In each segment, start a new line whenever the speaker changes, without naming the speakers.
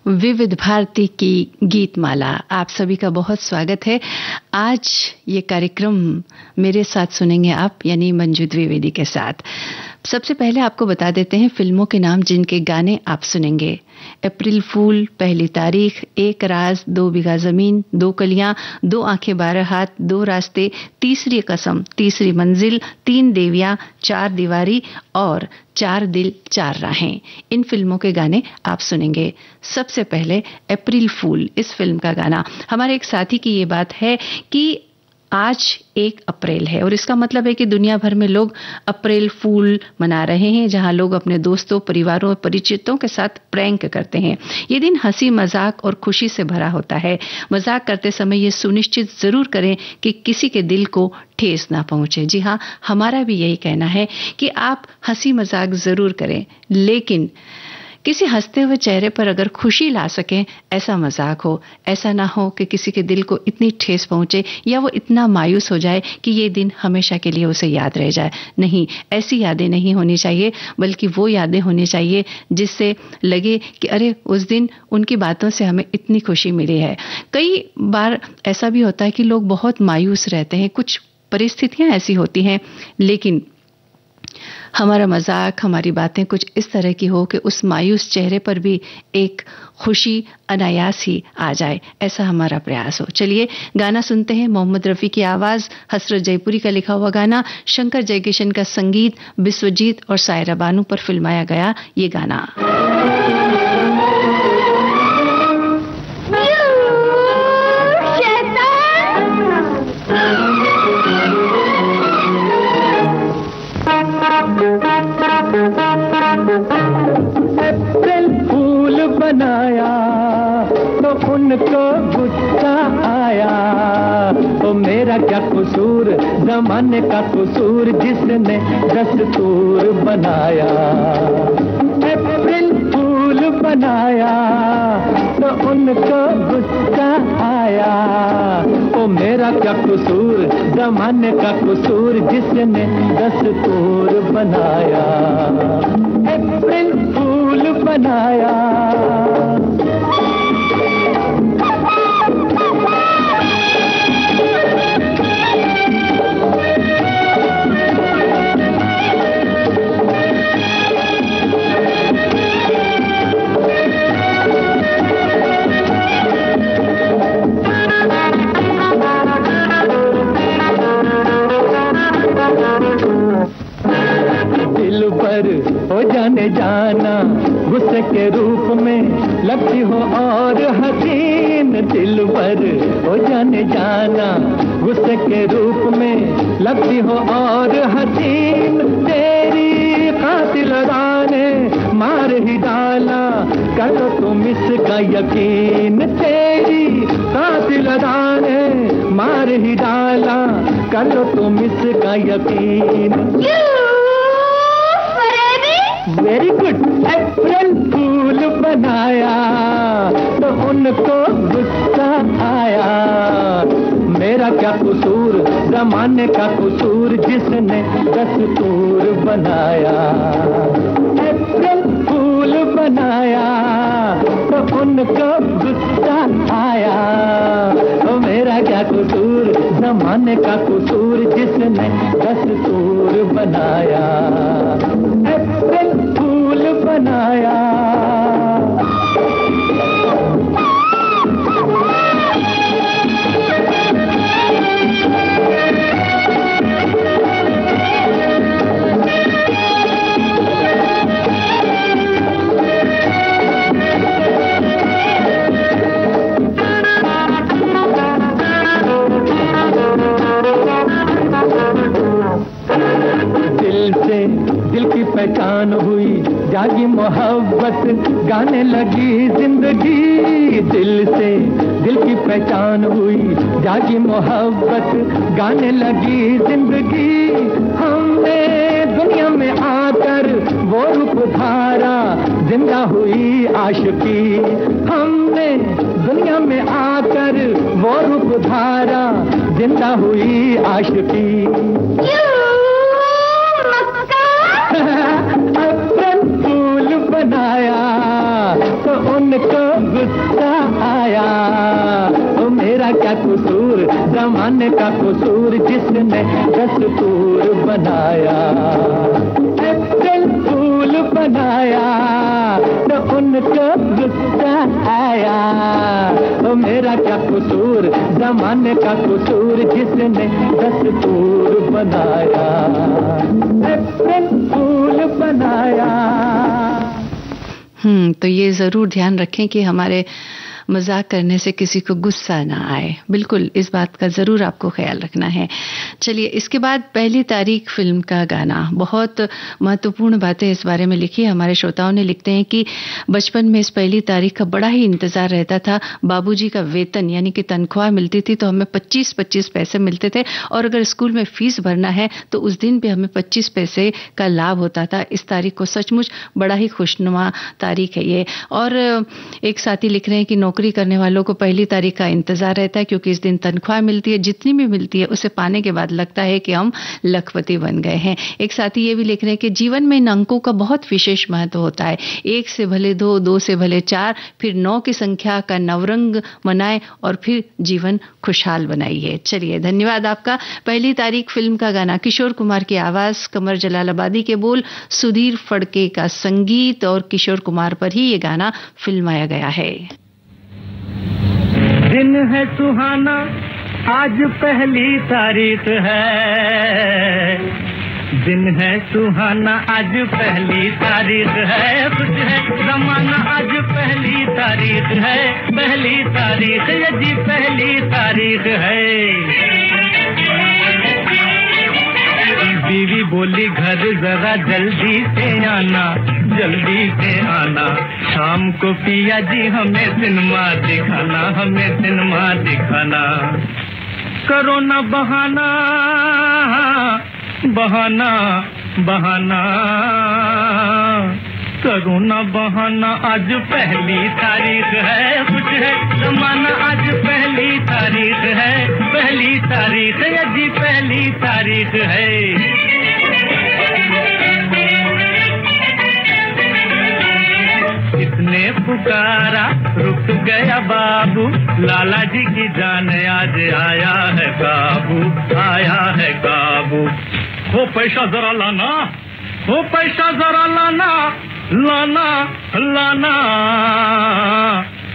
विविध भारती की गीतमाला, आप सभी का बहुत स्वागत है। आज ये कार्यक्रम मेरे साथ सुनेंगे आप, यानी मंजू द्विवेदी के साथ। सबसे पहले आपको बता देते हैं फिल्मों के नाम जिनके गाने आप सुनेंगे। अप्रैल फूल, पहली तारीख, एक राज, दो बीघा जमीन, दो कलियां, दो आंखें बारह हाथ, दो रास्ते, तीसरी कसम, तीसरी मंजिल, तीन देवियां, चार दीवारी और चार दिल चार राहें। इन फिल्मों के गाने आप सुनेंगे। सबसे पहले अप्रैल फूल, इस फिल्म का गाना। हमारे एक साथी की ये बात है कि आज 1 अप्रैल है और इसका मतलब है कि दुनिया भर में लोग अप्रैल फूल मना रहे हैं, जहां लोग अपने दोस्तों, परिवारों और परिचितों के साथ प्रैंक करते हैं। ये दिन हंसी मजाक और खुशी से भरा होता है। मजाक करते समय ये सुनिश्चित जरूर करें कि किसी के दिल को ठेस ना पहुंचे। जी हाँ, हमारा भी यही कहना है कि आप हंसी मजाक जरूर करें, लेकिन किसी हंसते हुए चेहरे पर अगर खुशी ला सकें, ऐसा मजाक हो। ऐसा ना हो कि किसी के दिल को इतनी ठेस पहुंचे या वो इतना मायूस हो जाए कि ये दिन हमेशा के लिए उसे याद रह जाए। नहीं, ऐसी यादें नहीं होनी चाहिए, बल्कि वो यादें होनी चाहिए जिससे लगे कि अरे, उस दिन उनकी बातों से हमें इतनी खुशी मिली है। कई बार ऐसा भी होता है कि लोग बहुत मायूस रहते हैं, कुछ परिस्थितियां ऐसी होती हैं, लेकिन हमारा मजाक, हमारी बातें कुछ इस तरह की हो कि उस मायूस चेहरे पर भी एक खुशी अनायास ही आ जाए। ऐसा हमारा प्रयास हो। चलिए गाना सुनते हैं। मोहम्मद रफी की आवाज, हसरत जयपुरी का लिखा हुआ गाना, शंकर जयकिशन का संगीत, विश्वजीत और सायरा बानू पर फिल्माया गया ये गाना।
अप्रैल फूल बनाया तो उनको गुस्सा आया, तो मेरा क्या कसूर, जमाने का कसूर जिसने दस्तूर बनाया। अप्रैल फूल बनाया तो उनको गुस्सा आया, तो मेरा क्या कसूर, जमाने का कसूर जिसने दस्तूर बनाया। अप्रैल फूल बनाया। दिल पर हो जाने जाना, गुस्से के रूप में लगती हो और हसीन। दिल पर हो जाने जाना, गुस्से के रूप में लगती हो और हसीन। तेरी कातिल राने मार ही डाला, करो तुम इसका यकीन। तेरी कातिल राने मार ही डाला, करो तुम इसका यकीन। Very good. अप्रैल फूल बनाया तो उनको गुस्सा आया, मेरा क्या कसूर, जमाने का कसूर जिसने दस्तूर बनाया। अप्रैल फूल बनाया तो उनको गुस्सा आया, तो मेरा क्या कसूर, जमाने का कसूर जिसने दस्तूर बनाया। अप्रैल फूल बनाया। पहचान हुई, जागी मोहब्बत, गाने लगी जिंदगी। दिल से दिल की पहचान हुई, जागी मोहब्बत, गाने लगी जिंदगी। हमने दुनिया में आकर वो रूप धारा, जिंदा हुई आशिकी। हमने दुनिया में आकर वो रूप धारा, जिंदा हुई आशिकी। अप्रैल फूल बनाया तो उनको गुस्सा आया, ओ मेरा क्या कसूर, जमाने का कसूर जिसने दस्तूर बनाया। अप्रैल फूल बनाया तो उनको गुस्सा आया, ओ मेरा क्या कसूर, जमाने का कसूर जिसने दस्तूर बनाया। अप्रैल फूल बनाया।
तो ये ज़रूर ध्यान रखें कि हमारे मजाक करने से किसी को गुस्सा ना आए। बिल्कुल इस बात का ज़रूर आपको ख्याल रखना है। चलिए, इसके बाद पहली तारीख फिल्म का गाना, बहुत महत्वपूर्ण बातें इस बारे में लिखी। हमारे श्रोताओं ने लिखते हैं कि बचपन में इस पहली तारीख का बड़ा ही इंतज़ार रहता था। बाबूजी का वेतन यानी कि तनख्वाह मिलती थी तो हमें 25-25 पैसे मिलते थे, और अगर स्कूल में फीस भरना है तो उस दिन भी हमें 25 पैसे का लाभ होता था। इस तारीख को सचमुच बड़ा ही खुशनुमा तारीख है ये। और एक साथी लिख रहे हैं कि नौकरी करने वालों को पहली तारीख का इंतजार रहता है, क्योंकि इस दिन तनख्वाह मिलती है, जितनी भी मिलती है उसे पाने के बाद लगता है कि हम लखपति बन गए हैं। एक साथी ये भी लिख रहे हैं कि जीवन में इन अंकों का बहुत विशेष महत्व होता है। 1 से भले 2, 2 से भले 4, फिर 9 की संख्या का नवरंग मनाएं और फिर जीवन खुशहाल बनाइए। चलिए, धन्यवाद आपका। पहली तारीख फिल्म का गाना, किशोर कुमार की आवाज, कमर जलालाबादी के बोल, सुधीर फड़के का संगीत और किशोर कुमार पर ही ये गाना फिल्माया गया है।
दिन है सुहाना, आज पहली तारीख है। दिन है सुहाना, आज पहली तारीख है। कुछ है जमाना, आज पहली तारीख है। पहली तारीख, ये जी पहली तारीख है। बीवी बोली घर जरा जल्दी से आना, जल्दी से आना। शाम को पिया जी हमें सिनेमा दिखाना, हमें सिनेमा दिखाना। करो ना बहाना, बहाना बहाना, करो ना बहाना, आज पहली तारीख है। कुछ है जमाना, आज पहली तारीख है। पहली तारीख, ये जी पहली तारीख है। इसने पुकारा रुक गया बाबू, लाला जी की जान आज आया है काबू, आया है काबू। हो पैसा जरा लाना, हो पैसा जरा लाना, लाना लाना,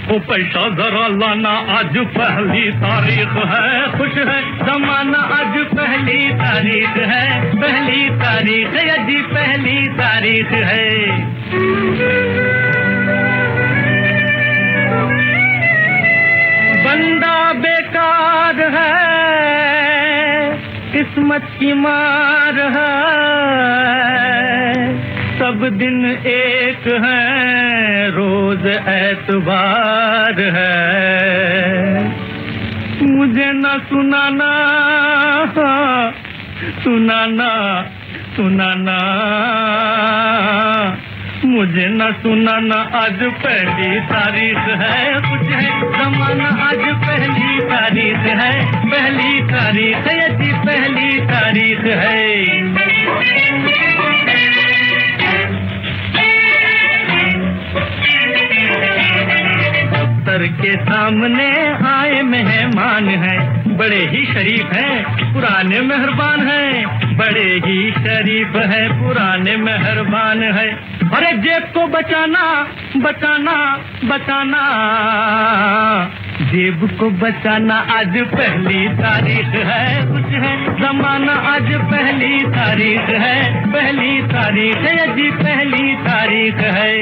ओ पैसा जरा लाना, आज पहली तारीख है। खुश है जमाना, आज पहली तारीख है। पहली तारीख, ये जी पहली तारीख है। बंदा बेकार है, किस्मत की मार है। सब दिन एक है, रोज एतबार है। मुझे न सुनाना, सुनाना सुनाना, मुझे न सुनाना, आज पहली तारीख है। कुछ है जमाना, आज पहली तारीख है। पहली तारीख, ये जी पहली तारीख है। दफ्तर के सामने आए मेहमान हैं, बड़े ही शरीफ हैं, पुराने मेहरबान हैं। बड़े ही शरीफ हैं, पुराने मेहरबान हैं। अरे जेब को बचाना, बचाना बचाना, जेब को बचाना, आज पहली तारीख है। कुछ है जमाना, आज पहली तारीख है। पहली तारीख, ये जी पहली तारीख है।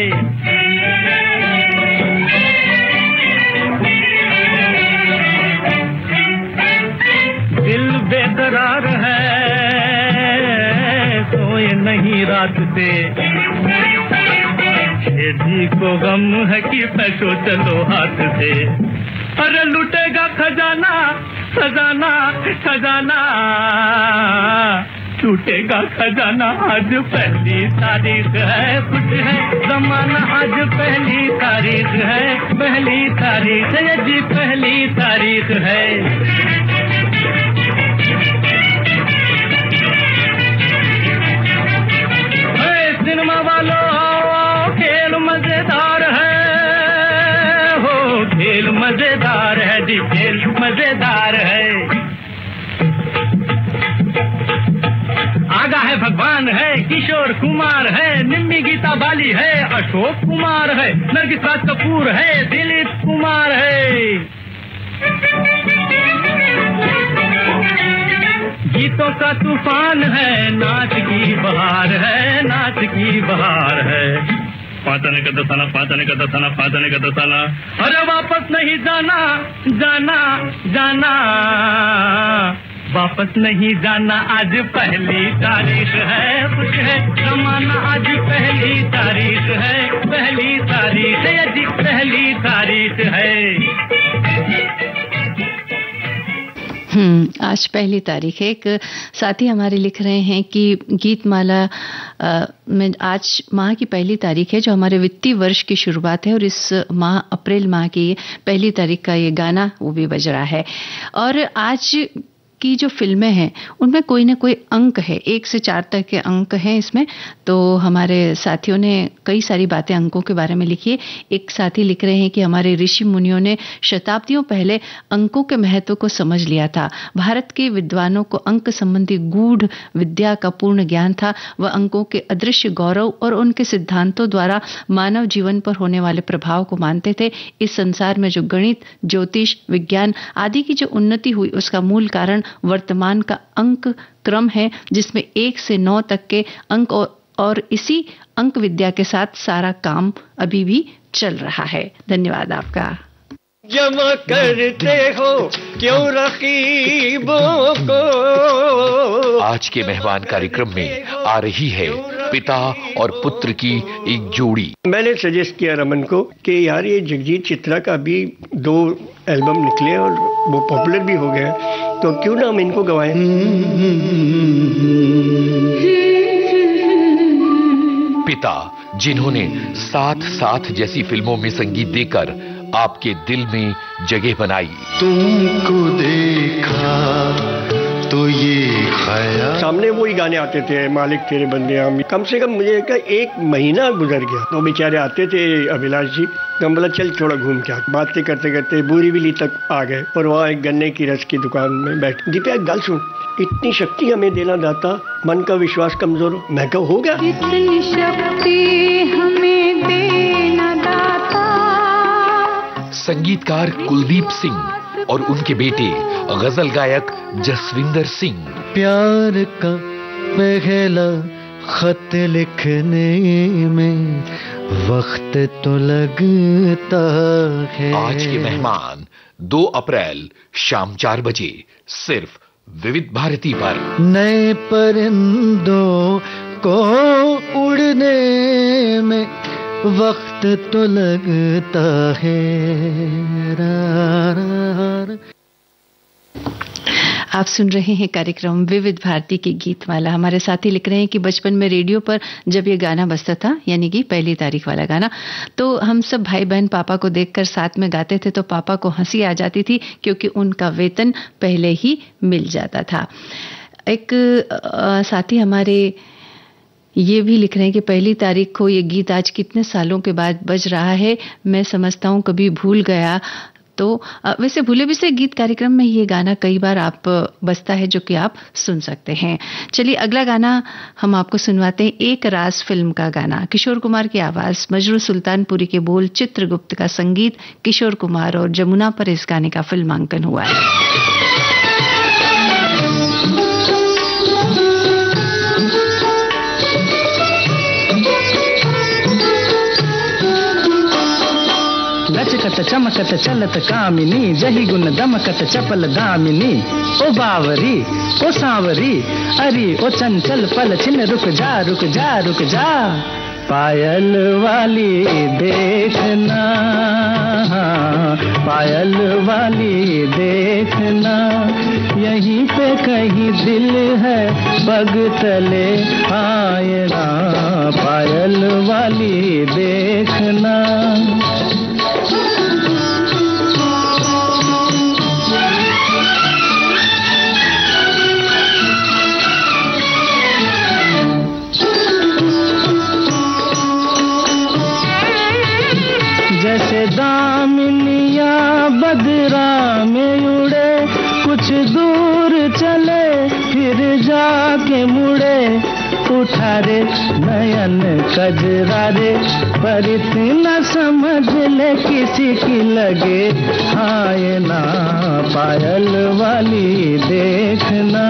दिल बेकरार है, सोए नहीं रात से। जी को गम है कि पैसो चलो हाथ से। अरे लुटेगा खजाना, खजाना खजाना, लूटेगा खजाना, आज पहली तारीख है। कुछ है जमाना, आज पहली तारीख है। पहली तारीख, ये जी पहली तारीख है। सिनेमा वालों, खेल मजेदार है हो, खेल मजेदार है जी, खेल मजेदार है। आगा है भगवान है, किशोर कुमार है, निम्मी गीता बाली है, अशोक कुमार है, नरगिस राज कपूर है, दिलीप कुमार है। गीतों का तूफान है, नाच की बहार है, नाच की बहार है। पातने का दसाना, पातने का दसाना, पातने का दसाना, अरे वापस नहीं जाना, जाना जाना, वापस नहीं जाना, आज पहली तारीख है, खुश है जमाना, आज पहली तारीख है, पहली तारीख है जी, पहली तारीख है।
आज पहली तारीख है। एक साथी हमारे लिख रहे हैं कि गीतमाला में आज माह की पहली तारीख है, जो हमारे वित्तीय वर्ष की शुरुआत है, और इस माह अप्रैल माह की पहली तारीख का ये गाना वो भी बज रहा है। और आज की जो फिल्में हैं उनमें कोई ना कोई अंक है, 1 से 4 तक के अंक हैं इसमें। तो हमारे साथियों ने कई सारी बातें अंकों के बारे में लिखी है। एक साथी लिख रहे हैं कि हमारे ऋषि मुनियों ने शताब्दियों पहले अंकों के महत्व को समझ लिया था। भारत के विद्वानों को अंक संबंधी गूढ़ विद्या का पूर्ण ज्ञान था। वह अंकों के अदृश्य गौरव और उनके सिद्धांतों द्वारा मानव जीवन पर होने वाले प्रभाव को मानते थे। इस संसार में जो गणित, ज्योतिष, विज्ञान आदि की जो उन्नति हुई उसका मूल कारण वर्तमान का अंक क्रम है, जिसमें 1 से 9 तक के अंक और इसी अंक विद्या के साथ सारा काम अभी भी चल रहा है। धन्यवाद आपका।
जमा करते हो क्यों रकीबों को।
आज के मेहमान कार्यक्रम में आ रही है पिता और पुत्र की एक जोड़ी।
मैंने सजेस्ट किया रमन को कि यार ये जगजीत चित्रा का भी 2 एल्बम निकले और वो पॉपुलर भी हो गए, तो क्यों ना हम इनको गवाएं।
पिता जिन्होंने 7-7 जैसी फिल्मों में संगीत देकर आपके दिल में जगह बनाई।
तुमको देखा तो ये ख्याल।
सामने वही गाने आते थे, मालिक तेरे बंदे हम। कम से कम मुझे 1 महीना गुजर गया। तो बेचारे आते थे अभिलाष जी, तो हम बोला चल थोड़ा घूम के। बातें करते करते बोरीवली तक आ गए और वहाँ एक गन्ने की रस की दुकान में बैठ। दीपा एक गल सुन, इतनी शक्ति हमें देना दाता, मन का विश्वास कमजोर हो। मैं कहा हो गया।
इतनी शक्ति हमें देना दाता।
संगीतकार कुलदीप सिंह और उनके बेटे गजल गायक जसविंदर सिंह।
प्यार का पहला खत लिखने में वक्त तो लगता है।
आज के मेहमान 2 अप्रैल शाम 4 बजे सिर्फ विविध भारती पर।
नए परिंदों को उड़ने में वक्त तो लगता है।
आप सुन रहे हैं कार्यक्रम विविध भारती की गीतमाला। हमारे साथी लिख रहे हैं कि बचपन में रेडियो पर जब ये गाना बजता था, यानी कि पहली तारीख वाला गाना, तो हम सब भाई बहन पापा को देखकर साथ में गाते थे, तो पापा को हंसी आ जाती थी क्योंकि उनका वेतन पहले ही मिल जाता था। एक साथी हमारे ये भी लिख रहे हैं कि पहली तारीख को ये गीत आज कितने सालों के बाद बज रहा है, मैं समझता हूँ कभी भूल गया। तो वैसे भूले भी से गीत कार्यक्रम में ये गाना कई बार आप बजता है, जो कि आप सुन सकते हैं। चलिए अगला गाना हम आपको सुनवाते हैं। एक राज फिल्म का गाना, किशोर कुमार की आवाज, मजरू सुल्तानपुरी के बोल, चित्रगुप्त का संगीत, किशोर कुमार और जमुना पर इस गाने का फिल्मांकन हुआ है।
लचकत चमकत चलत कामिनी, जही गुण दमकत चपल दामिनी। ओ बावरी ओ सांवरी, अरे ओ चंचल पल छिन, रुक जा रुक जा रुक जा। पायल वाली देखना, पायल वाली देखना, यहीं पे कहीं दिल है पग तले आएगा। पायल वाली देखना। जैसे दामिनिया मदिरा में उड़े, कुछ दूर चले फिर जाके मुड़े, उठा रे नयन कजरा रे, पर इतना समझ ले किसी की लगे, आए ना पायल वाली देखना।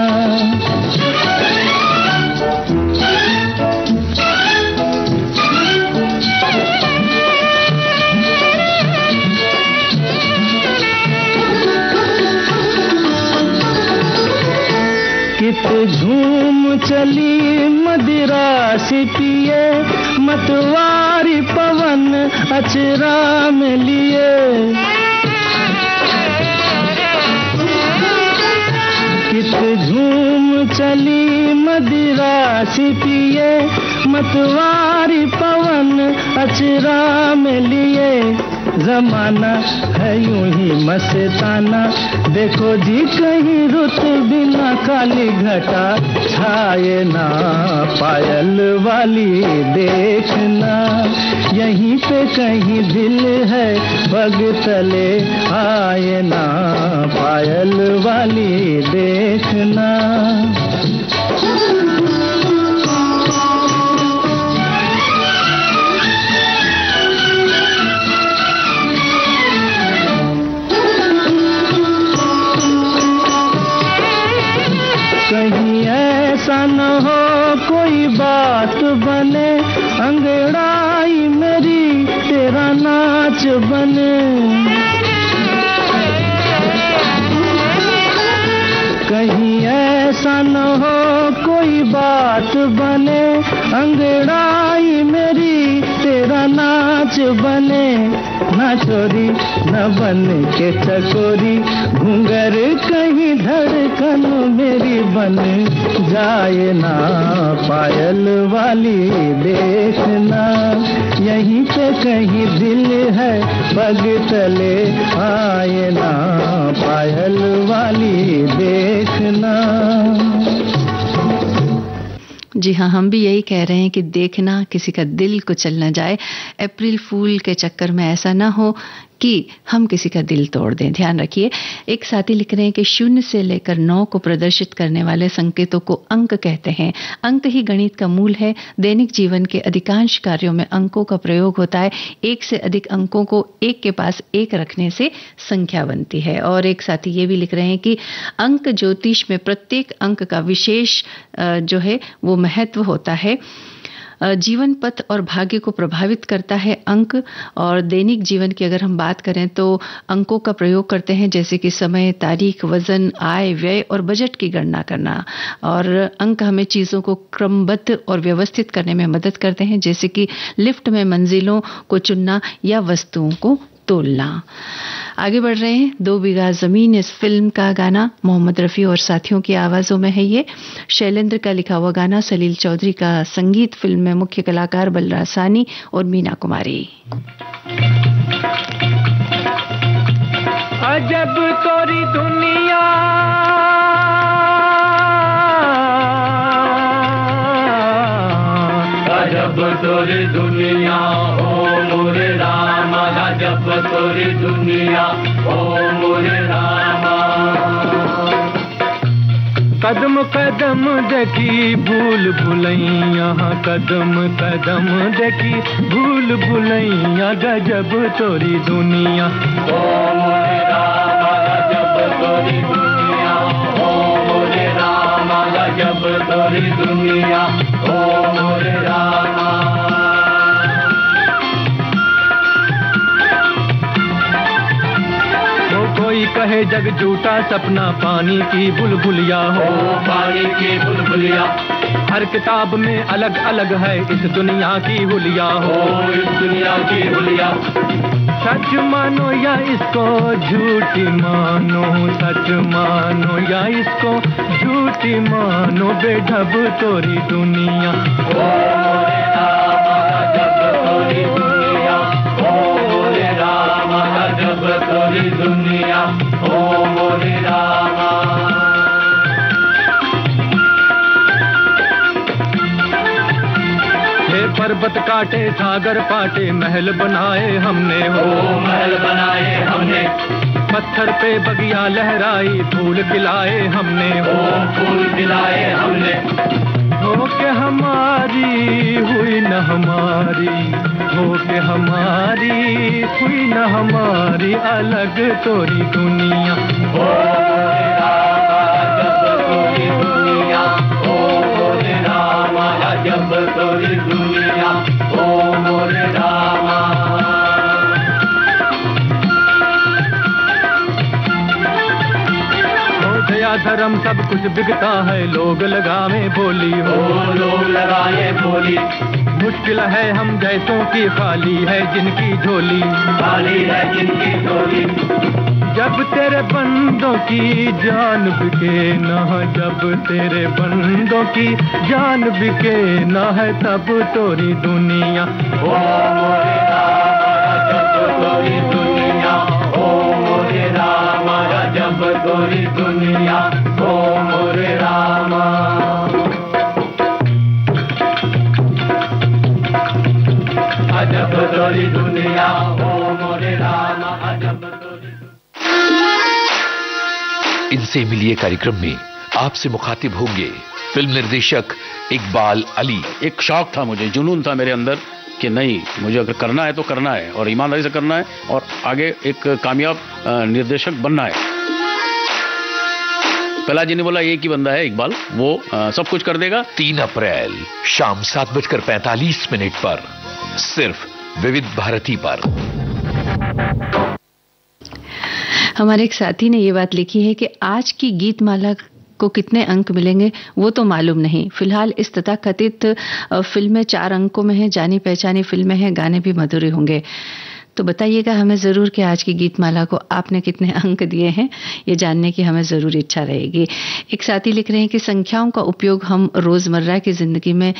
कित झूम चली मदिरा सी पिए, मतवारी पवन अचरा में लिए, कित झूम चली मदिरा सी पिए, मतवारी पवन अचरा में लिए, जमाना है यूं ही मस्ताना, देखो जी कहीं रुत बिना काली घटा, छाए ना पायल वाली देखना, यहीं पे कहीं दिल है पग तले, आए ना पायल वाली देखना। कहीं ऐसा न हो कोई बात बने, अंगड़ाई मेरी तेरा नाच बने, कहीं ऐसा न हो कोई बात बने, अंगड़ाई मेरी तेरा नाच बने, ना चोरी न बन के चकोरी, घूंगर कहीं धड़कन मेरी बन जाए ना पायल वाली देखना, यहीं पे कहीं दिल है पग तले, आए ना पायल वाली देखना।
जी हाँ, हम भी यही कह रहे हैं कि देखना किसी का दिल को चल न जाए, अप्रैल फूल के चक्कर में ऐसा ना हो कि हम किसी का दिल तोड़ दें। ध्यान रखिए। एक साथी लिख रहे हैं कि 0 से लेकर 9 को प्रदर्शित करने वाले संकेतों को अंक कहते हैं। अंक ही गणित का मूल है। दैनिक जीवन के अधिकांश कार्यों में अंकों का प्रयोग होता है। एक से अधिक अंकों को एक के पास एक रखने से संख्या बनती है। और एक साथी ये भी लिख रहे हैं कि अंक ज्योतिष में प्रत्येक अंक का विशेष जो है वो महत्व होता है। जीवन पथ और भाग्य को प्रभावित करता है अंक। और दैनिक जीवन की अगर हम बात करें तो अंकों का प्रयोग करते हैं, जैसे कि समय, तारीख, वजन, आय, व्यय और बजट की गणना करना। और अंक हमें चीज़ों को क्रमबद्ध और व्यवस्थित करने में मदद करते हैं, जैसे कि लिफ्ट में मंजिलों को चुनना या वस्तुओं को तोलना। आगे बढ़ रहे हैं। 2 बीघा जमीन इस फिल्म का गाना मोहम्मद रफ़ी और साथियों की आवाज़ों में है। ये शैलेंद्र का लिखा हुआ गाना, सलील चौधरी का संगीत। फिल्म में मुख्य कलाकार बलराज साहनी और मीना कुमारी।
अजब तोरी दुनिया, अजब तोरी दुनिया ओ मोरे रामा, अजब तोरी दुनिया ओ मोरे रामा। कदम कदम देखी भूल भुलैया, कदम कदम देखी भूल भुलैया, गजब तोरी दुनिया ओ मोरे रामा, गजब तोरी दुनिया ओ मोरे रामा, गजब तोरी दुनिया ओ मोरे रामा। कोई कहे जग झूठा सपना पानी की बुलबुलिया हो, पानी की बुलबुलिया। हर किताब में अलग अलग है इस दुनिया की हुलिया हो, इस दुनिया की हुलिया। सच मानो या इसको झूठी मानो, सच मानो या इसको झूठी मानो, बेढब तोरी दुनिया ओ मोरे रामा, गजब तोरी दुनिया ओ मोरे रामा, गजब तोरी दुनिया ओ मोरे रामा। पर्वत काटे सागर पाटे, महल बनाए हमने हो, महल बनाए हमने। पत्थर पे बगिया लहराई, फूल खिलाए हमने, ओ फूल खिलाए हमने। हो के हमारी हुई न हमारी, हो के हमारी हुई न हमारी, अलग तोरी दुनिया। ओ रामा जब तोरी दुनिया, ओ मोरे रामा जब तोरी दुनिया, ओ मोरे रामा। दया धर्म सब कुछ बिकता है, लोग लगावे बोली, हो लोग लगाए बोली। मुश्किल है हम जैसों की, खाली है जिनकी झोली, खाली है जिनकी झोली। जब तेरे बंदों की जान बिके ना, जब तेरे बंदों की जान बिके ना है, तब तोरी दुनिया। ओ मोरे रामा जब तोरी दुनिया, ओ मोरे रामा जब तोरी दुनिया, ओ मोरे रामा। अजब तोरी दुनिया, ओ मोरे रामा अजब तोरी।
इनसे मिलिए कार्यक्रम में आपसे मुखातिब होंगे फिल्म निर्देशक इकबाल अली।
एक शौक था मुझे, जुनून था मेरे अंदर कि नहीं, मुझे अगर करना है तो करना है और ईमानदारी से करना है और आगे एक कामयाब निर्देशक बनना है। प्रहलाद जी ने बोला एक ही बंदा है इकबाल, वो सब कुछ कर देगा।
3 अप्रैल शाम 7:45 पर सिर्फ विविध भारती पर।
हमारे एक साथी ने ये बात लिखी है कि आज की गीत माला को कितने अंक मिलेंगे वो तो मालूम नहीं। फिलहाल इस तथाकथित फिल्में 4 अंकों में है, जानी पहचानी फिल्में हैं, गाने भी मधुर होंगे। तो बताइएगा हमें ज़रूर कि आज की गीतमाला को आपने कितने अंक दिए हैं, ये जानने की हमें ज़रूर इच्छा रहेगी। एक साथी लिख रहे हैं कि संख्याओं का उपयोग हम रोज़मर्रा की ज़िंदगी में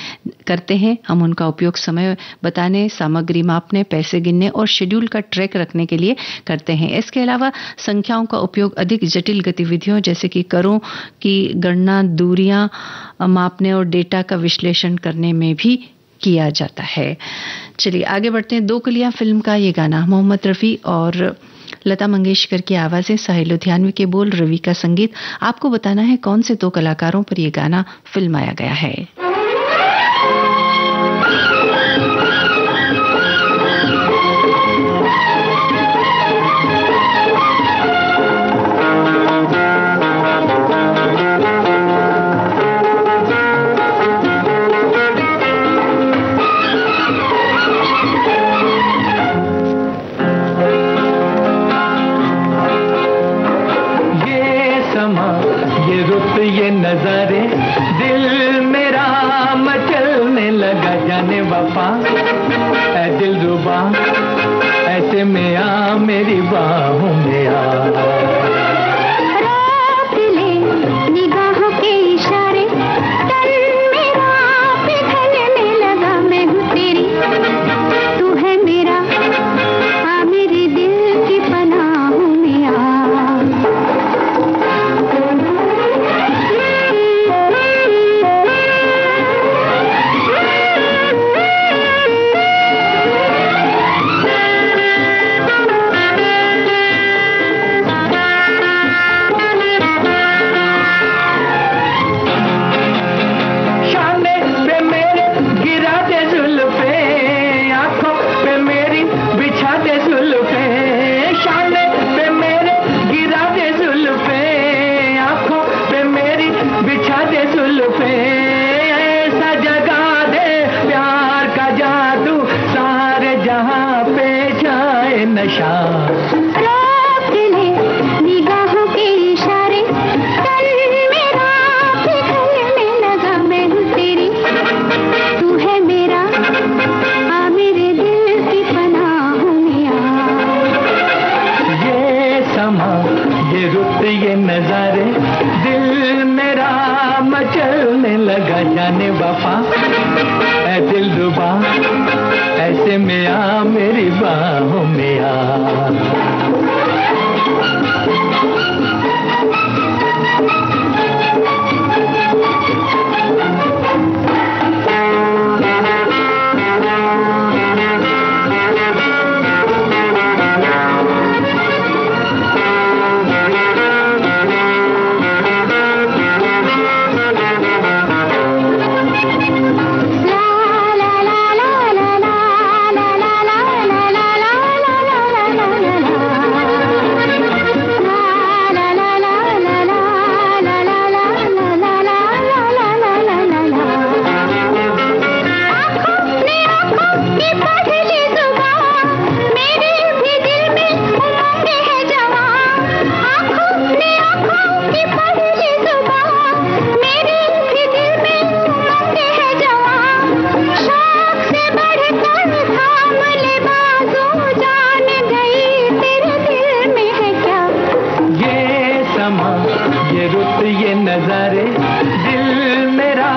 करते हैं। हम उनका उपयोग समय बताने, सामग्री मापने, पैसे गिनने और शेड्यूल का ट्रैक रखने के लिए करते हैं। इसके अलावा संख्याओं का उपयोग अधिक जटिल गतिविधियों जैसे कि करों की गणना, दूरियां मापने और डेटा का विश्लेषण करने में भी किया जाता है। चलिए आगे बढ़ते हैं। 2 कलियां फिल्म का ये गाना, मोहम्मद रफ़ी और लता मंगेशकर की आवाज़ें, साहिल लुधियानवी के बोल, रवि का संगीत। आपको बताना है कौन से 2 कलाकारों पर यह गाना फिल्माया गया है।
ये नजारे दिल मेरा मचलने लगा, जाने वफा ऐ दिल रुबा, ऐसे में आ मेरी बाहों में आ।
रात ले निगाहों के इशारे, तन मेरा पिघलने लगा, मैं हूँ तेरी, तू है मेरा, आ मेरे दिल की पनाहों में आ। ऐसे में आ मेरी बाहों में आ।
नजारे, दिल मेरा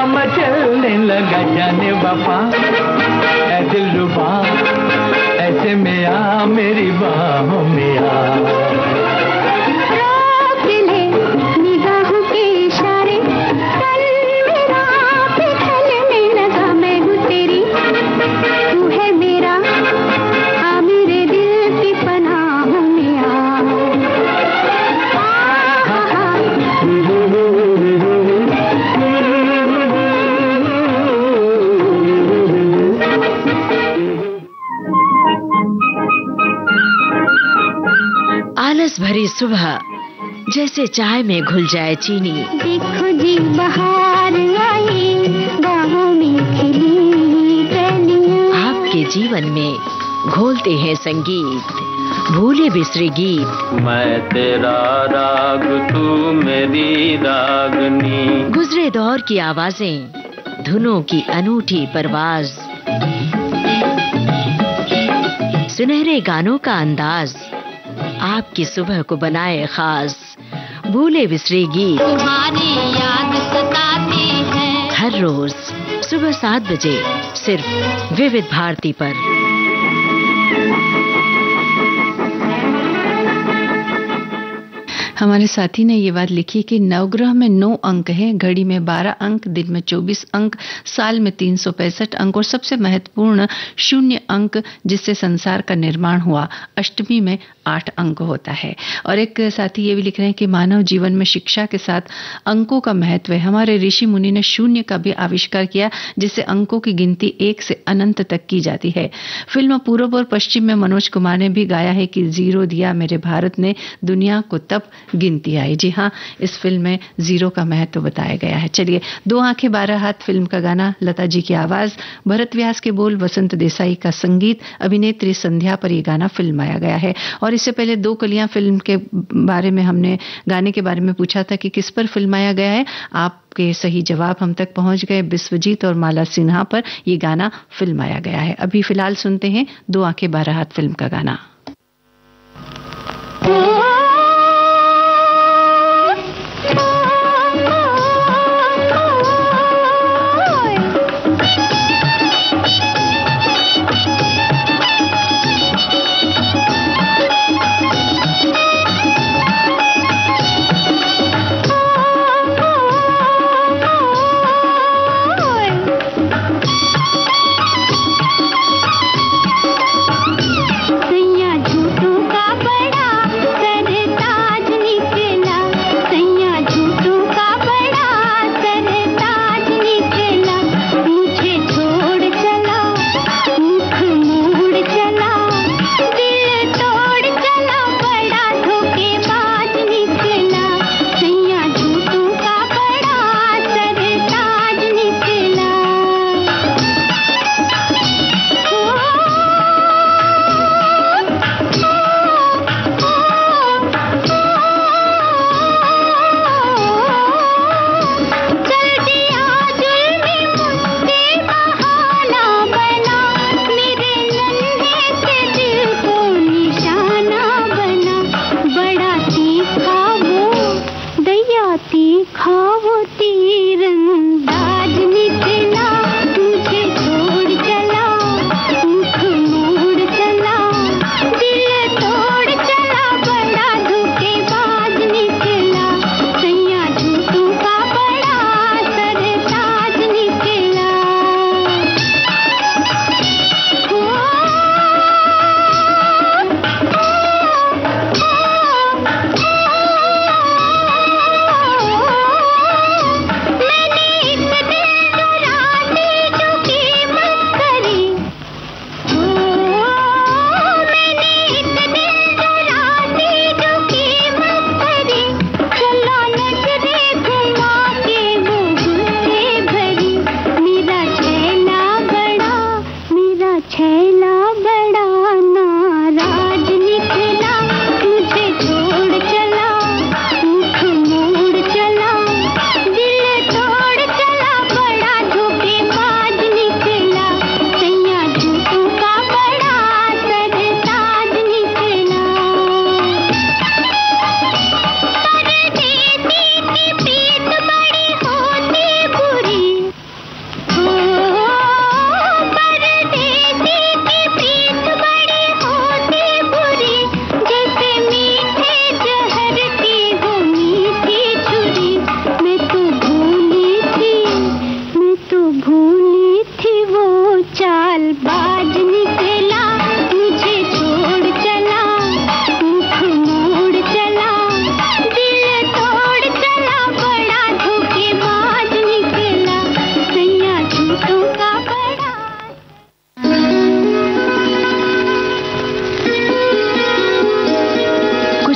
मचलने लगा जाने वफा, ऐ दिलरुबा ऐसे में आ मेरी बाहों में आ।
रोक ले निगाहों के इशारे, तन मेरा पिघलने लगा, मैं हूँ तेरी तू है मेरा, आ मेरे दिल की पनाहों में आ।
आलस भरी सुबह जैसे चाय में घुल जाए चीनी।
देखो जी बहार आई, बाहों में खिली कलियां।
आपके जीवन में घोलते हैं संगीत, भूले बिसरे गीत।
मैं तेरा राग तू मेरी रागनी।
गुजरे दौर की आवाजें, धुनों की अनूठी परवाज, सुनहरे गानों का अंदाज आपकी सुबह को बनाए खास। भूले बिसरे गीत
तुम्हारी याद सताती है।
हर रोज सुबह 7 बजे सिर्फ विविध भारती पर। हमारे साथी ने ये बात लिखी कि नवग्रह में 9 अंक हैं, घड़ी में 12 अंक, दिन में 24 अंक, साल में 365 अंक और सबसे महत्वपूर्ण 0 अंक जिससे संसार का निर्माण हुआ, अष्टमी में 8 अंक होता है। और एक साथी ये भी लिख रहे हैं कि मानव जीवन में शिक्षा के साथ अंकों का महत्व है। हमारे ऋषि मुनि ने 0 का भी आविष्कार किया जिससे अंकों की गिनती 1 से अनंत तक की जाती है। फिल्म पूर्व और पश्चिम में मनोज कुमार ने भी गाया है कि 0 दिया मेरे भारत ने, दुनिया को तब गिनती आई। जी हाँ, इस फिल्म में 0 का महत्व बताया गया है। चलिए, 2 आंखें 12 हाथ फिल्म का गाना, लता जी की आवाज, भरत व्यास के बोल, वसंत देसाई का संगीत, अभिनेत्री संध्या पर यह गाना फिल्माया गया है। और इससे पहले 2 कलियां फिल्म के बारे में हमने गाने के बारे में पूछा था कि किस पर फिल्माया गया है। आपके सही जवाब हम तक पहुंच गए, विश्वजीत और माला सिन्हा पर यह गाना फिल्माया गया है। अभी फिलहाल सुनते हैं 2 आंखें 12 हाथ फिल्म का गाना।
सैया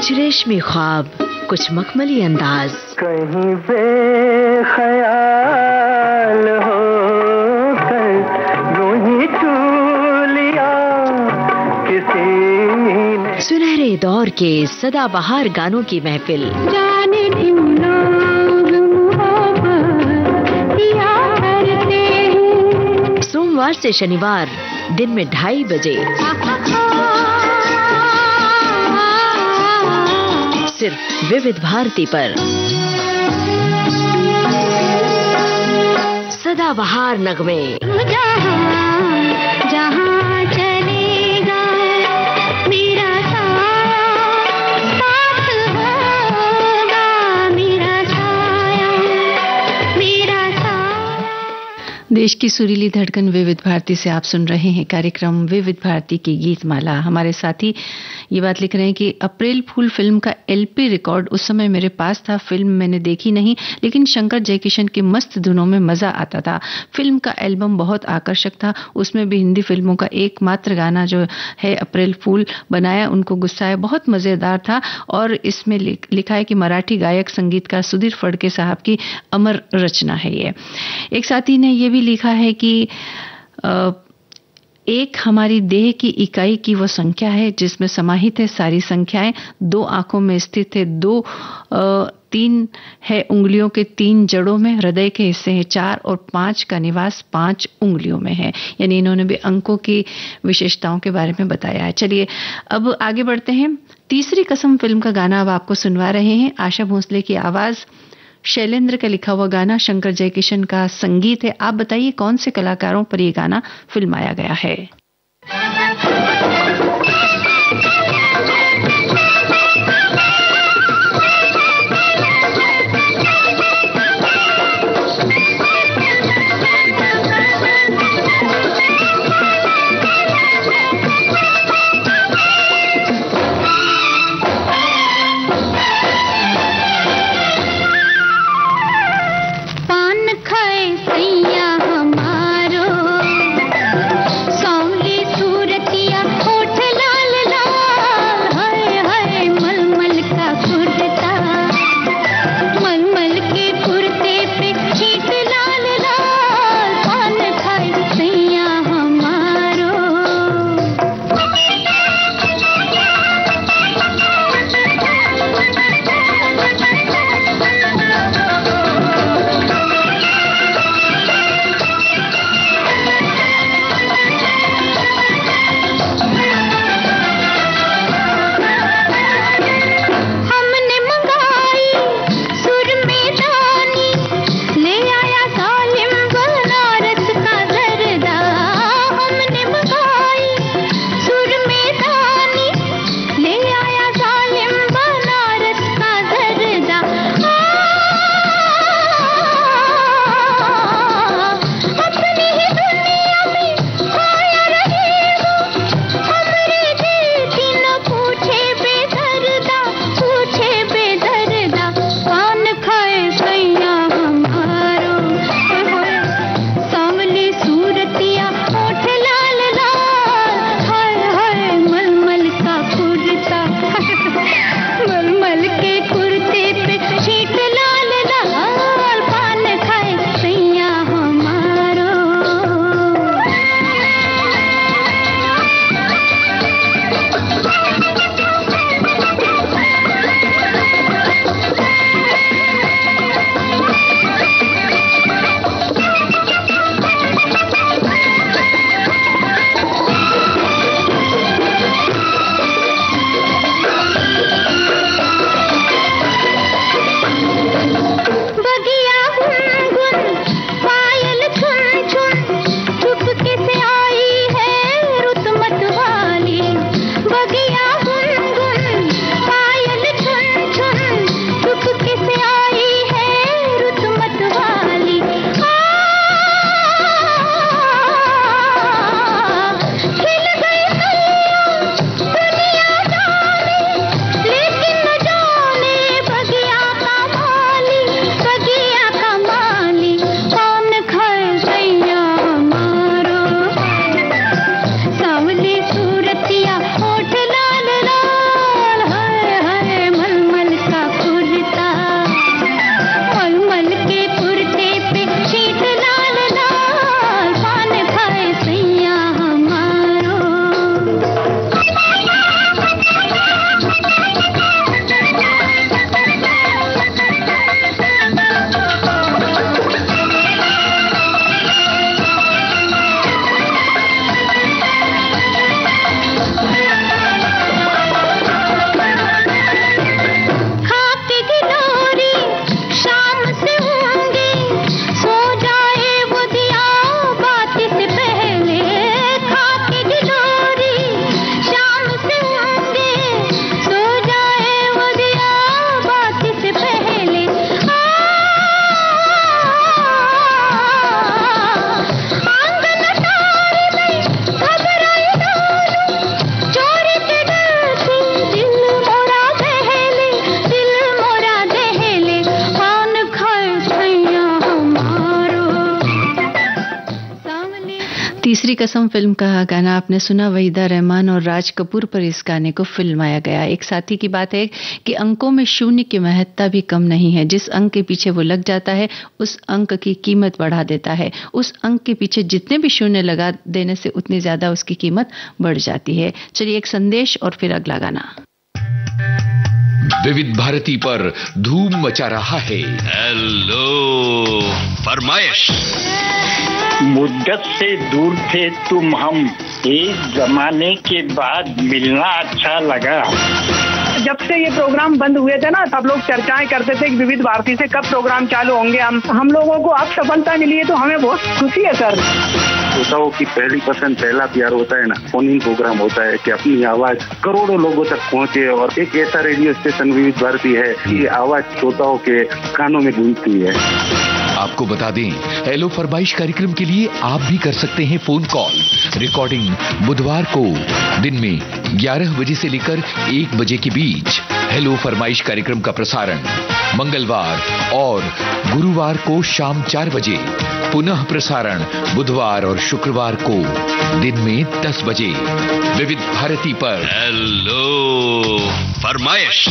कुछ रेशमी ख्वाब, कुछ मखमली अंदाज।
कहीं बेख्याल हो कर यूं ही छू लिया किसी ने।
सुनहरे दौर के सदाबहार गानों की महफिल।
जाने क्यों लोग मोहब्बत किया करते हैं।
सोमवार से शनिवार दिन में 2:30 बजे सिर्फ विविध भारती पर। सदाबहार नगमे।
जहाँ चलेगा मेरा साया साथ होगा, मेरा साया मेरा साया।
देश की सुरीली धड़कन विविध भारती से आप सुन रहे हैं कार्यक्रम विविध भारती की गीत माला। हमारे साथी ये बात लिख रहे हैं कि अप्रैल फूल फिल्म का एलपी रिकॉर्ड उस समय मेरे पास था। फिल्म मैंने देखी नहीं, लेकिन शंकर जयकिशन की मस्त धुनों में मजा आता था। फिल्म का एल्बम बहुत आकर्षक था। उसमें भी हिंदी फिल्मों का एकमात्र गाना जो है अप्रैल फूल बनाया उनको गुस्सा है, बहुत मजेदार था। और इसमें लिखा है कि मराठी गायक संगीतकार सुधीर फडके साहब की अमर रचना है ये। एक साथी ने ये भी लिखा है कि एक हमारी देह की इकाई की वो संख्या है जिसमें समाहित है सारी संख्याएं। 2 आंखों में स्थित है 2, 3 है उंगलियों के 3 जड़ों में, हृदय के हिस्से हैं 4 और 5 का निवास 5 उंगलियों में है। यानी इन्होंने भी अंकों की विशेषताओं के बारे में बताया है। चलिए अब आगे बढ़ते हैं। तीसरी कसम फिल्म का गाना अब आपको सुनवा रहे हैं। आशा भोसले की आवाज, शैलेंद्र का लिखा हुआ गाना, शंकर जयकिशन का संगीत है। आप बताइए कौन से कलाकारों पर यह गाना फिल्माया गया है।
सैया हमारो सौली सूरतिया
तीसरी कसम फिल्म का गाना आपने सुना। वहीदा रहमान और राज कपूर पर इस गाने को फिल्माया गया। एक साथी की बात है कि अंकों में शून्य की महत्ता भी कम नहीं है। जिस अंक के पीछे वो लग जाता है उस अंक की कीमत बढ़ा देता है। उस अंक के पीछे जितने भी शून्य लगा देने से उतनी ज्यादा उसकी कीमत बढ़ जाती है। चलिए एक संदेश और फिर अगला गाना।
विविध भारती पर धूम मचा रहा है
हेलो फरमाइश।
मुद्दत से दूर थे तुम हम, एक जमाने के बाद मिलना अच्छा लगा।
जब से ये प्रोग्राम बंद हुए थे ना, सब लोग चर्चाएं करते थे कि विविध भारती से कब प्रोग्राम चालू होंगे। हम लोगों को अब सफलता मिली है तो हमें बहुत खुशी है सर।
श्रोताओं की पहली पसंद पहला प्यार होता है ना, फोन इन प्रोग्राम होता है कि अपनी आवाज करोड़ों लोगों तक पहुंचे। और एक ऐसा रेडियो स्टेशन विविध भारती है कि आवाज श्रोताओं के कानों में गूंजती है।
आपको बता दें, हेलो फरमाइश कार्यक्रम के लिए आप भी कर सकते हैं फोन कॉल। रिकॉर्डिंग बुधवार को दिन में 11 बजे से लेकर 1 बजे के बीच। हेलो फरमाइश कार्यक्रम का प्रसारण मंगलवार और गुरुवार को शाम 4 बजे। पुनः प्रसारण बुधवार और शुक्रवार को दिन में 10 बजे विविध भारती पर।
हेलो फरमाइश।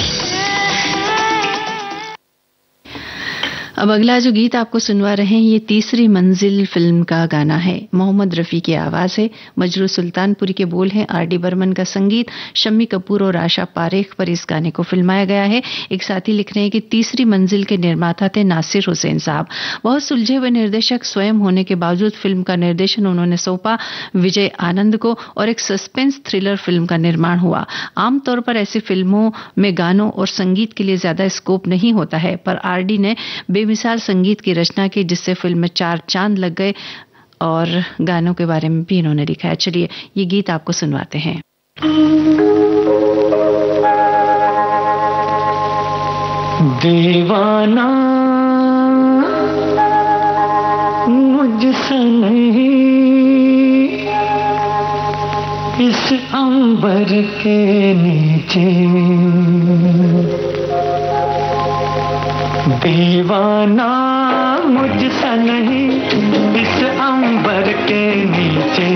अब अगला जो गीत आपको सुनवा रहे हैं ये तीसरी मंजिल फिल्म का गाना है। मोहम्मद रफी की आवाज है, मजरू सुल्तानपुरी के बोल हैं, आर.डी. बर्मन का संगीत, शम्मी कपूर और आशा पारेख पर इस गाने को फिल्माया गया है। एक साथी लिख रहे हैं कि तीसरी मंजिल के निर्माता थे नासिर हुसैन साहब। बहुत सुलझे हुए निर्देशक स्वयं होने के बावजूद फिल्म का निर्देशन उन्होंने सौंपा विजय आनंद को और एक सस्पेंस थ्रिलर फिल्म का निर्माण हुआ। आमतौर पर ऐसी फिल्मों में गानों और संगीत के लिए ज्यादा स्कोप नहीं होता है, पर आर.डी. ने मिसाल संगीत की रचना की जिससे फिल्म में 4 चांद लग गए और गानों के बारे में भी इन्होंने लिखा है। चलिए ये गीत आपको सुनवाते हैं।
दीवाना मुझसे नहीं, इस अंबर के नीचे दीवाना मुझसे नहीं, इस अंबर के नीचे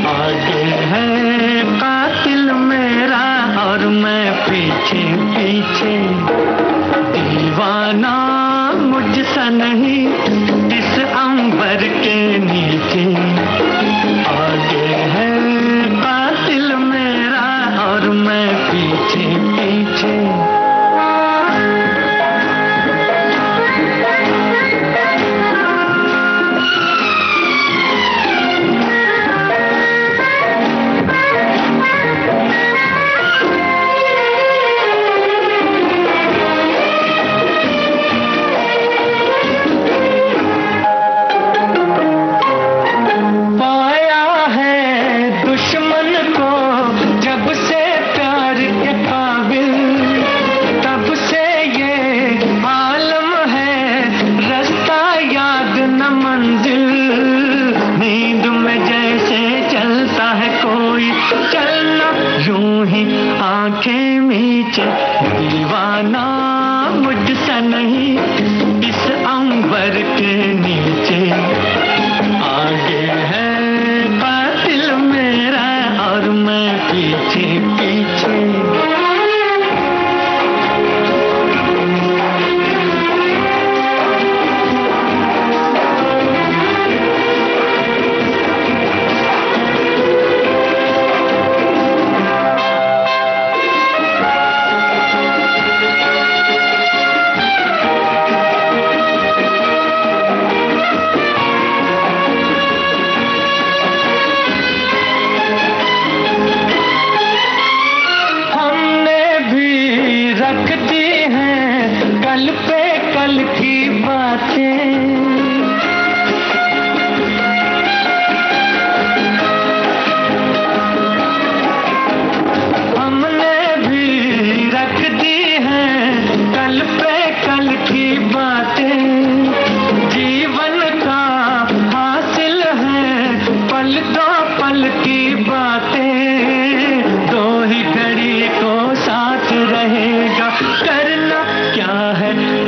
आगे है कातिल मेरा और मैं पीछे पीछे। दीवाना मुझसे नहीं, इस अंबर के नीचे आगे है कातिल मेरा और मैं पीछे पीछे। आंखें मीचे दीवाना मुझसे नहीं, इस अंबर के नीचे आगे है कातिल मेरा और मैं पीछे पीछे।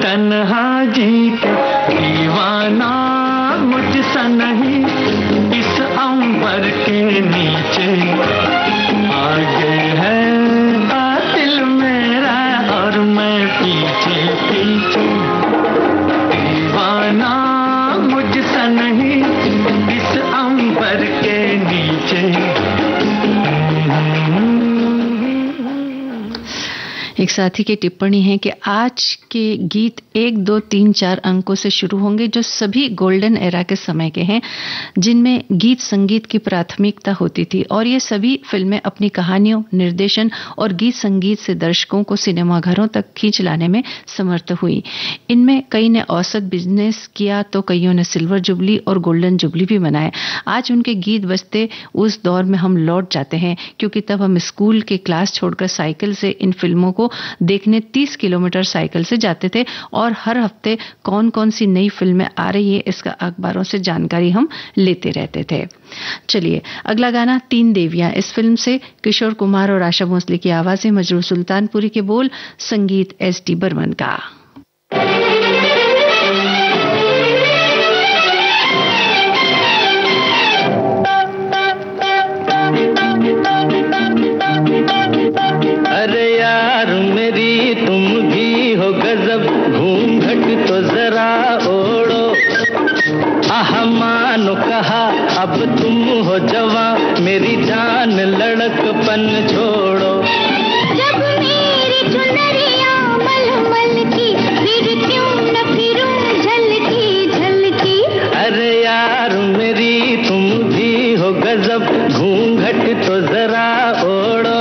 तन्हा जी के दीवाना
एक साथी की टिप्पणी है कि आज के गीत 1, 2, 3, 4 अंकों से शुरू होंगे जो सभी गोल्डन एरा के समय के हैं, जिनमें गीत संगीत की प्राथमिकता होती थी और ये सभी फिल्में अपनी कहानियों, निर्देशन और गीत संगीत से दर्शकों को सिनेमाघरों तक खींच लाने में समर्थ हुई। इनमें कई ने औसत बिजनेस किया तो कईयों ने सिल्वर जुबली और गोल्डन जुबली भी मनाए। आज उनके गीत बजते उस दौर में हम लौट जाते हैं, क्योंकि तब हम स्कूल के क्लास छोड़कर साइकिल से इन फिल्मों को देखने 30 किलोमीटर साइकिल से जाते थे और हर हफ्ते कौन कौन सी नई फिल्में आ रही है इसका अखबारों से जानकारी हम लेते रहते थे। चलिए अगला गाना 3 देवियां, इस फिल्म से किशोर कुमार और आशा भोसले की आवाजें, मजरूर सुल्तानपुरी के बोल, संगीत एस.डी. बर्मन का।
अरे यार मेरी तुम भी हो गजब, घूंघट तो जरा ओढ़ो, आह मानो कहा अब तुम हो जवां, मेरी जान लड़कपन छोड़ो।
जब मेरी चुनरिया मलमल की, फिर क्यों न फिरूं झलकी झलकी।
अरे यार मेरी तुम भी हो गजब, घूंघट तो जरा ओढ़ो,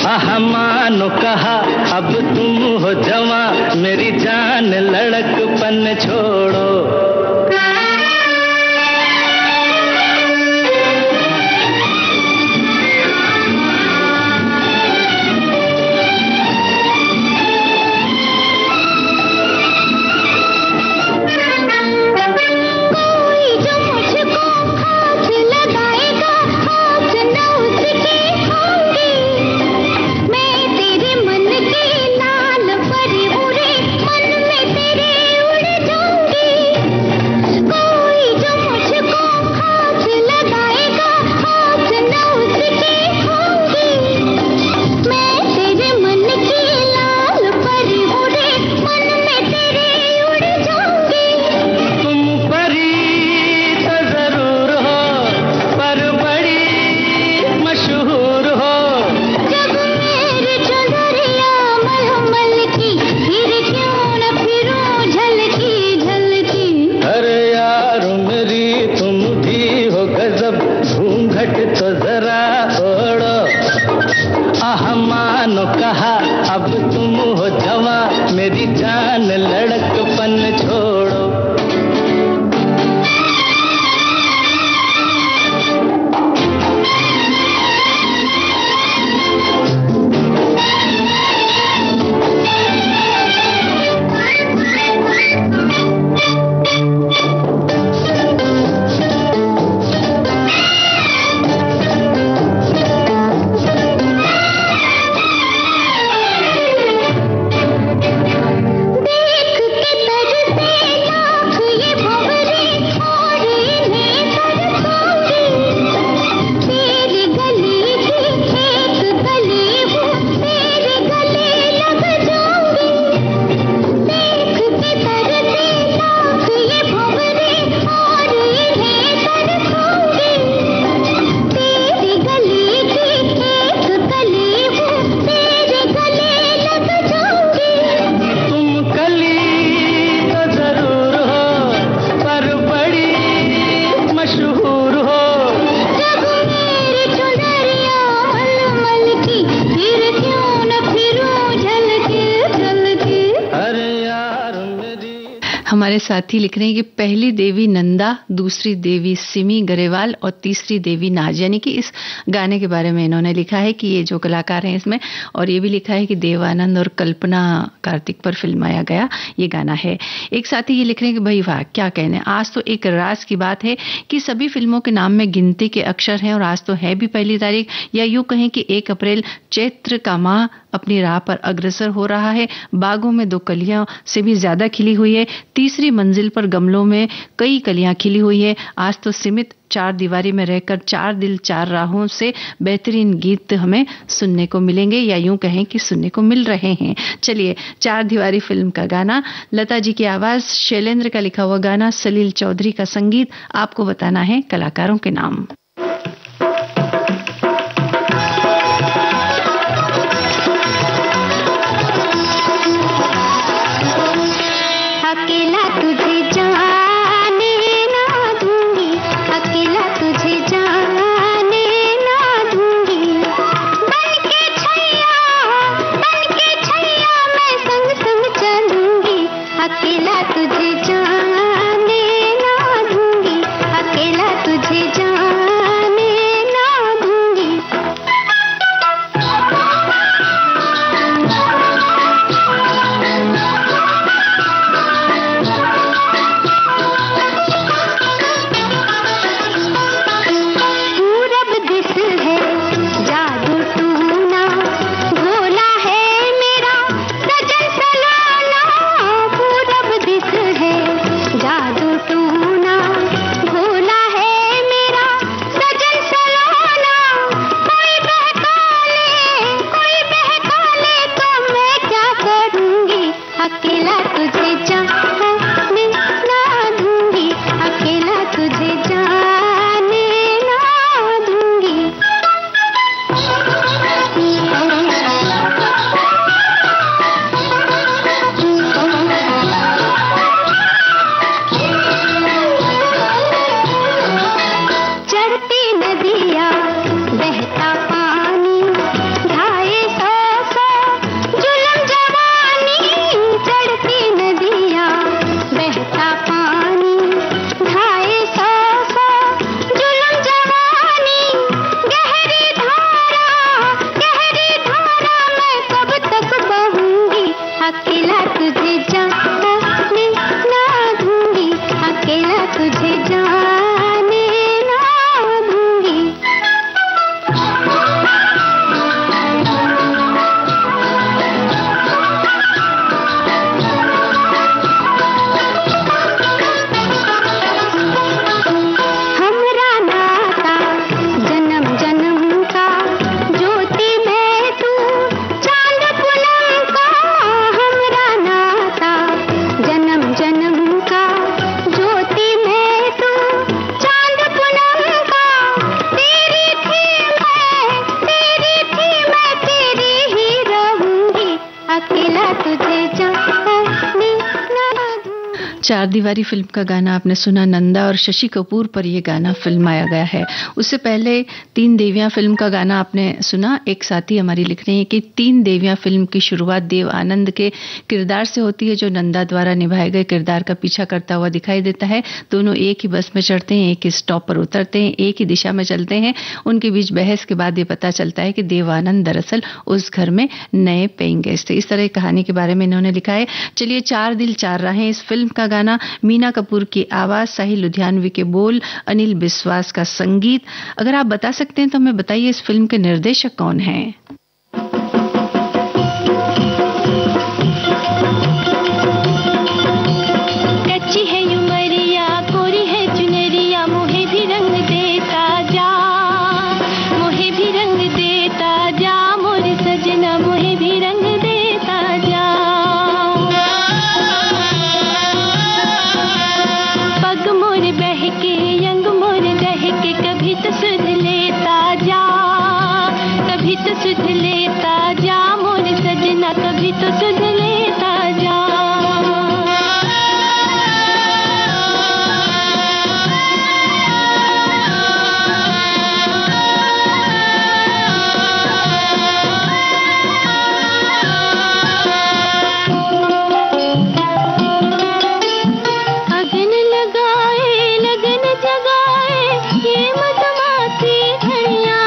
आह मानो कहा अब तुम हो जवां, मेरी जान लड़कपन छोड़ो।
हमारे साथी लिख रहे हैं कि पहली देवी नंदा, दूसरी देवी सिमी गरेवाल और तीसरी देवी नाज, यानी कि इस गाने के बारे में इन्होंने लिखा है कि ये जो कलाकार हैं इसमें, और ये भी लिखा है कि देवानंद और कल्पना कार्तिक पर फिल्माया गया ये गाना है। एक साथी ये लिख रहे हैं कि भाई वाह क्या कहने, आज तो एक राज की बात है कि सभी फिल्मों के नाम में गिनती के अक्षर हैं और आज तो है भी पहली तारीख, या यूं कहें कि 1 अप्रैल। चैत्र का माह अपनी राह पर अग्रसर हो रहा है, बागों में 2 कलियां से भी ज्यादा खिली हुई है, तीसरी मंजिल पर गमलों में कई कलियां खिली हुई है। आज तो सीमित 4 दीवारी में रहकर 4 दिल 4 राहों से बेहतरीन गीत हमें सुनने को मिलेंगे, या यूं कहें कि सुनने को मिल रहे हैं। चलिए 4 दीवारी फिल्म का गाना, लता जी की आवाज, शैलेंद्र का लिखा हुआ गाना, सलील चौधरी का संगीत। आपको बताना है कलाकारों के नाम।
अकेला तुझे जाने ना दूंगी, अकेला तुझे जाने ना दूंगी। चढ़ती नदियाँ बहता पानी, ढाए सौ सौ जुल्म जवानी। चढ़ती नदियाँ बहता पानी, ढाए सौ सौ जुल्म जवानी। गहरी धारा मैं कब तक बहूंगी, अकेला तुझे जाने ना दूंगी, अकेला तुझे जाने ना दूंगी। हमरा नाता जन्म जन्म का, ज्योति मैं तू चांद पूनम का। हमरा नाता जन्म जन्म का, ज्योति मैं तू चांद पूनम का। तेरी थी मैं तेरी ही रहूंगी, अकेला तुझे जाने ना दूंगी।
चार दीवारी फिल्म का गाना आपने सुना। नंदा और शशि कपूर पर यह गाना फिल्माया गया है। उससे पहले तीन देवियां फिल्म का गाना आपने सुना। एक साथी हमारी लिख रही है कि तीन देवियां फिल्म की शुरुआत देव आनंद के किरदार से होती है, जो नंदा द्वारा निभाए गए किरदार का पीछा करता हुआ दिखाई देता है। दोनों एक ही बस में चढ़ते हैं, एक ही स्टॉप पर उतरते हैं, एक ही दिशा में चलते हैं। उनके बीच बहस के बाद ये पता चलता है कि देव आनंद दरअसल उस घर में नए पेइंग गेस्ट थे। इस तरह की कहानी के बारे में इन्होंने लिखा है। चलिए, चार दिल चार राहें इस फिल्म का गाना, मीना कपूर की आवाज, साहिल लुधियानवी के बोल, अनिल बिस्वास का संगीत। अगर आप बता सकते हैं तो हमें बताइए, इस फिल्म के निर्देशक कौन हैं?
कच्ची है उमरिया, कोरी है चुनरिया, मोहे भी रंग देता जा, मोहे भी रंग देता जा, मोरे सजना मोहे भी रंग देता जा। पग मोर बहके, यंग मोर दहके, कभी तो सुध लेता जा, कभी तो सुध लेता जा, मोर सजना कभी तो सुध लेता जा। अगन लगाए लगन जगाए, ये मधुमाती घड़ियां,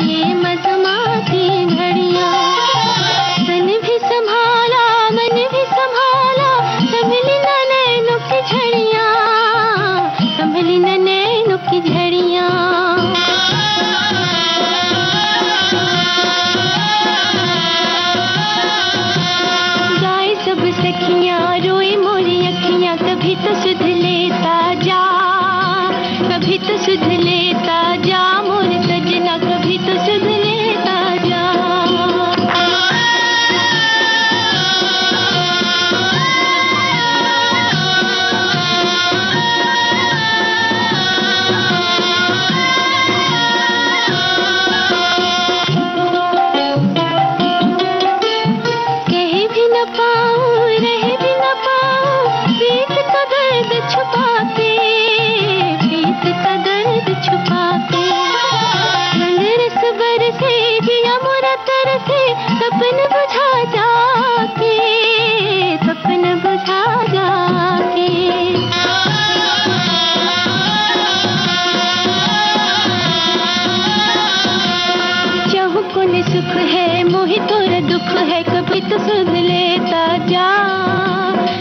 ये मधुमाती घड़ियां। तन भी संभाला मन भी संभाला, संभली न नैनों की झड़ियां, संभली न नैनों की झड़ियां। गाए सब सखियां, रोई मोरी अखियां, कभी तो सुध लेता जा, कभी तो सुध लेता जा, मोर सजना कभी तो सुध लेता जा। कह भी न पाऊं, रह भी न पाऊं, प्रीत का दर्द छुपा के, प्रीत का दर्द छुपा के। रंग रस बरसे, जिया मोरा तरसे, सपन बुझा जाके, सपन बुझा जाके। चाहूं कोने सुख है, मोहि तोरा दुख है, कभी तो सुध लेता जा,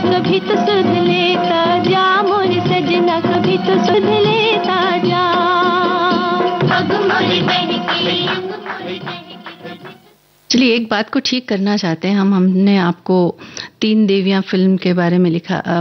कभी तो सुध लेता जा, मोर सजना कभी तो सुध लेता जा।
चलिए, एक बात को ठीक करना चाहते हैं हम। हमने आपको तीन देवियां फिल्म के बारे में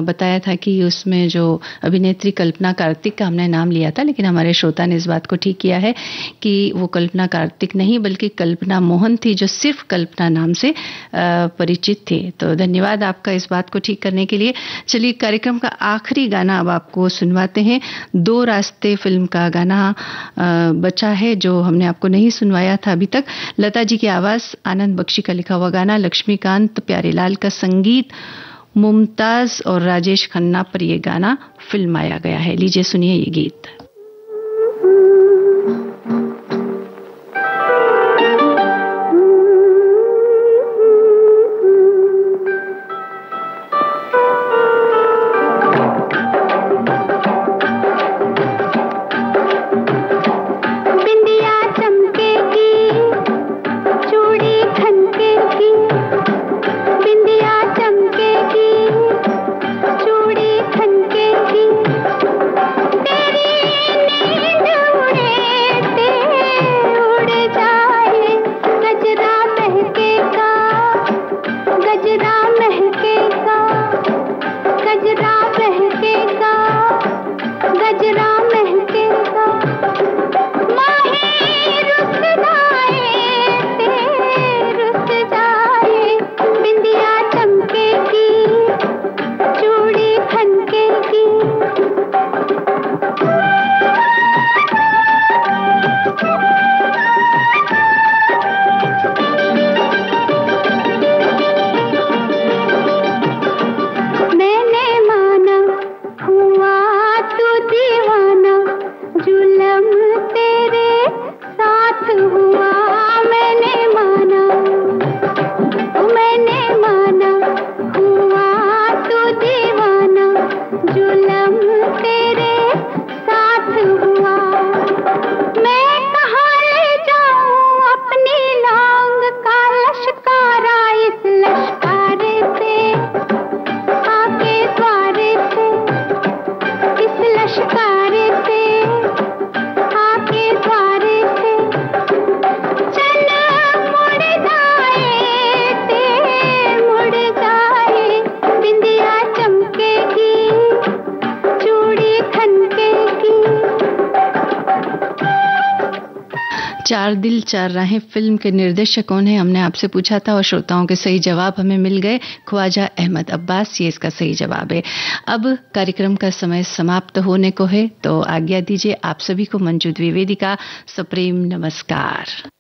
बताया था कि उसमें जो अभिनेत्री कल्पना कार्तिक का हमने नाम लिया था, लेकिन हमारे श्रोता ने इस बात को ठीक किया है कि वो कल्पना कार्तिक नहीं बल्कि कल्पना मोहन थी, जो सिर्फ कल्पना नाम से परिचित थी। तो धन्यवाद आपका इस बात को ठीक करने के लिए। चलिए, कार्यक्रम का आखिरी गाना अब आपको सुनवाते हैं। दो रास्ते फिल्म का गाना बचा है जो हमने आपको नहीं सुनवाया था अभी तक। लता जी की आवाज, आनंद बख्शी का लिखा हुआ गाना, लक्ष्मीकांत प्यारेलाल का संगीत, मुमताज और राजेश खन्ना पर यह गाना फिल्माया गया है। लीजिए सुनिए ये गीत। चार दिल चार राहें फिल्म के निर्देशक कौन है, हमने आपसे पूछा था और श्रोताओं के सही जवाब हमें मिल गए। ख्वाजा अहमद अब्बास, ये इसका सही जवाब है। अब कार्यक्रम का समय समाप्त होने को है, तो आज्ञा दीजिए। आप सभी को मंजू द्विवेदी का सप्रेम नमस्कार।